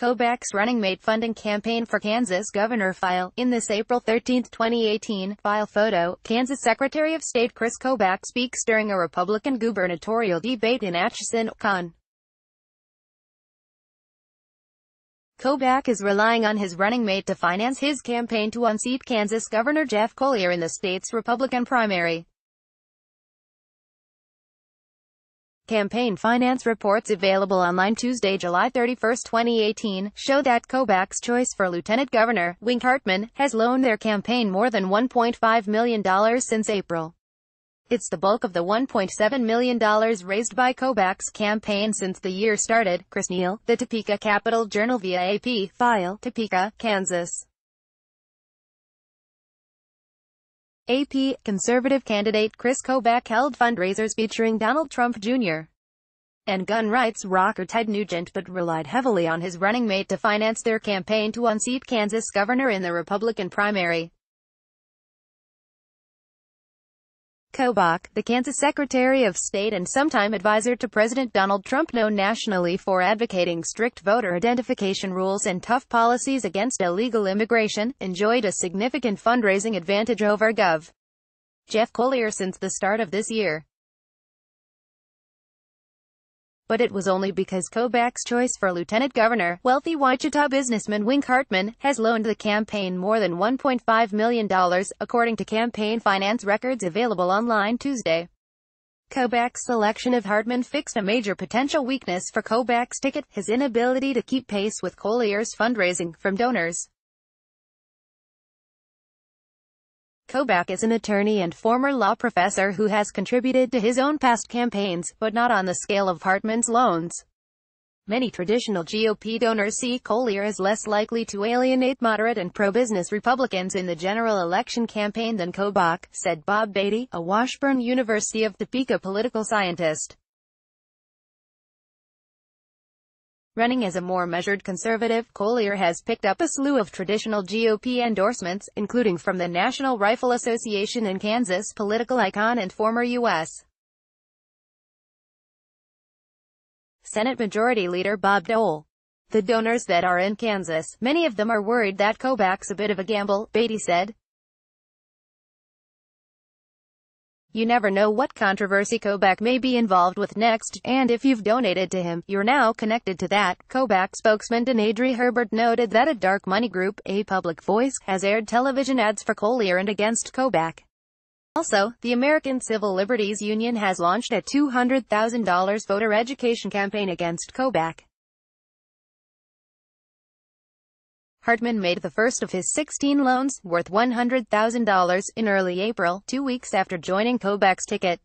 Kobach's running mate funding campaign for Kansas governor file. In this April 13, 2018, file photo, Kansas Secretary of State Chris Kobach speaks during a Republican gubernatorial debate in Atchison, Con. Kobach is relying on his running mate to finance his campaign to unseat Kansas Governor Jeff Colyer in the state's Republican primary. Campaign finance reports available online Tuesday, July 31, 2018, show that Kobach's choice for Lieutenant Governor, Wink Hartman, has loaned their campaign more than $1.5 million since April. It's the bulk of the $1.7 million raised by Kobach's campaign since the year started. Chris Neal, the Topeka Capital-Journal via AP, file, Topeka, Kansas. AP, conservative candidate Chris Kobach held fundraisers featuring Donald Trump Jr. and gun rights rocker Ted Nugent, but relied heavily on his running mate to finance their campaign to unseat Kansas governor in the Republican primary. Kobach, the Kansas Secretary of State and sometime advisor to President Donald Trump, known nationally for advocating strict voter identification rules and tough policies against illegal immigration, enjoyed a significant fundraising advantage over Gov. Jeff Colyer since the start of this year. But it was only because Kobach's choice for lieutenant governor, wealthy Wichita businessman Wink Hartman, has loaned the campaign more than $1.5 million, according to campaign finance records available online Tuesday. Kobach's selection of Hartman fixed a major potential weakness for Kobach's ticket, his inability to keep pace with Colyer's fundraising from donors. Kobach is an attorney and former law professor who has contributed to his own past campaigns, but not on the scale of Hartman's loans. Many traditional GOP donors see Colyer as less likely to alienate moderate and pro-business Republicans in the general election campaign than Kobach, said Bob Beatty, a Washburn University of Topeka political scientist. Running as a more measured conservative, Colyer has picked up a slew of traditional GOP endorsements, including from the National Rifle Association in Kansas, political icon and former U.S. Senate Majority Leader Bob Dole. The donors that are in Kansas, many of them are worried that Kobach's a bit of a gamble, Beatty said. You never know what controversy Kobach may be involved with next, and if you've donated to him, you're now connected to that. Kobach spokesman Denadri Herbert noted that a dark money group, A Public Voice, has aired television ads for Colyer and against Kobach. Also, the American Civil Liberties Union has launched a $200,000 voter education campaign against Kobach. Hartman made the first of his 16 loans, worth $100,000, in early April, 2 weeks after joining Kobach's ticket.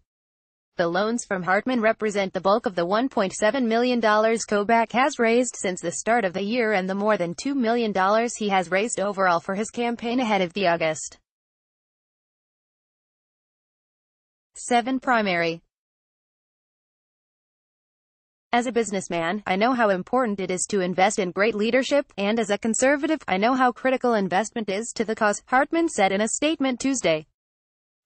The loans from Hartman represent the bulk of the $1.7 million Kobach has raised since the start of the year and the more than $2 million he has raised overall for his campaign ahead of the August 7 primary. As a businessman, I know how important it is to invest in great leadership, and as a conservative, I know how critical investment is to the cause, Hartman said in a statement Tuesday.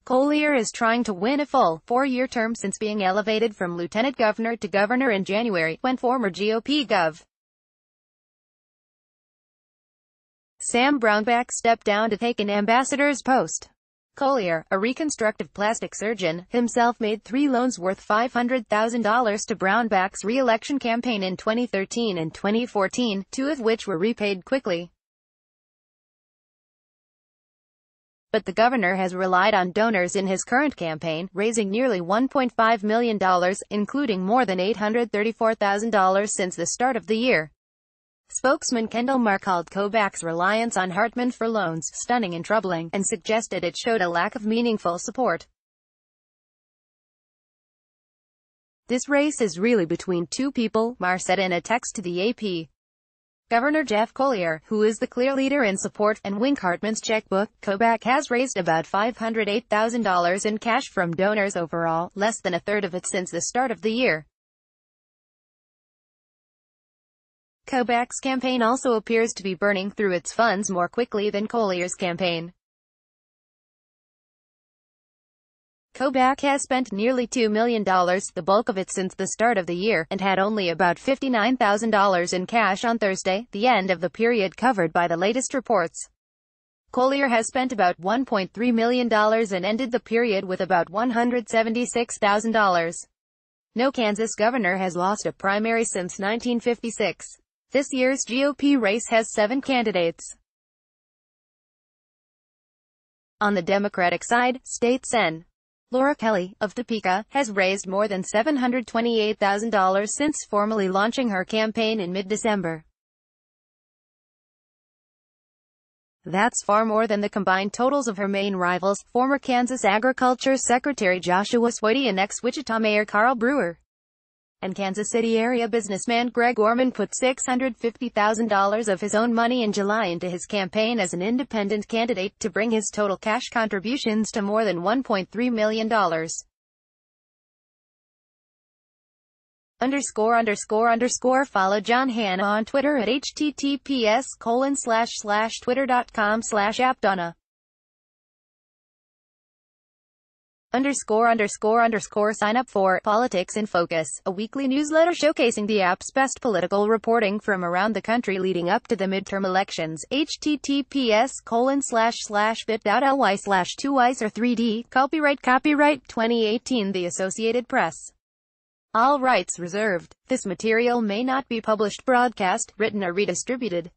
Colyer is trying to win a full, 4-year term since being elevated from lieutenant governor to governor in January, when former GOP Gov. Sam Brownback stepped down to take an ambassador's post. Colyer, a reconstructive plastic surgeon, himself made 3 loans worth $500,000 to Brownback's re-election campaign in 2013 and 2014, 2 of which were repaid quickly. But the governor has relied on donors in his current campaign, raising nearly $1.5 million, including more than $834,000 since the start of the year. Spokesman Kendall Marr called Kobach's reliance on Hartman for loans stunning and troubling, and suggested it showed a lack of meaningful support. This race is really between 2 people, Marr said in a text to the AP. Governor Jeff Colyer, who is the clear leader in support, and Wink Hartman's checkbook. Kobach has raised about $508,000 in cash from donors overall, less than a third of it since the start of the year. Kobach's campaign also appears to be burning through its funds more quickly than Colyer's campaign. Kobach has spent nearly $2 million, the bulk of it since the start of the year, and had only about $59,000 in cash on Thursday, the end of the period covered by the latest reports. Collier has spent about $1.3 million and ended the period with about $176,000. No Kansas governor has lost a primary since 1956. This year's GOP race has 7 candidates. On the Democratic side, State Sen. Laura Kelly, of Topeka, has raised more than $728,000 since formally launching her campaign in mid-December. That's far more than the combined totals of her main rivals, former Kansas Agriculture Secretary Joshua Swady and ex-Wichita Mayor Carl Brewer. And Kansas City area businessman Greg Orman put $650,000 of his own money in July into his campaign as an independent candidate, to bring his total cash contributions to more than $1.3 million. Follow John Hanna on Twitter at https://twitter.com/appdonna. Sign up for Politics in Focus, a weekly newsletter showcasing the app's best political reporting from around the country leading up to the midterm elections. https://bit.ly/2ice or 3d. Copyright 2018 The Associated Press. All rights reserved. This material may not be published, broadcast, written or redistributed.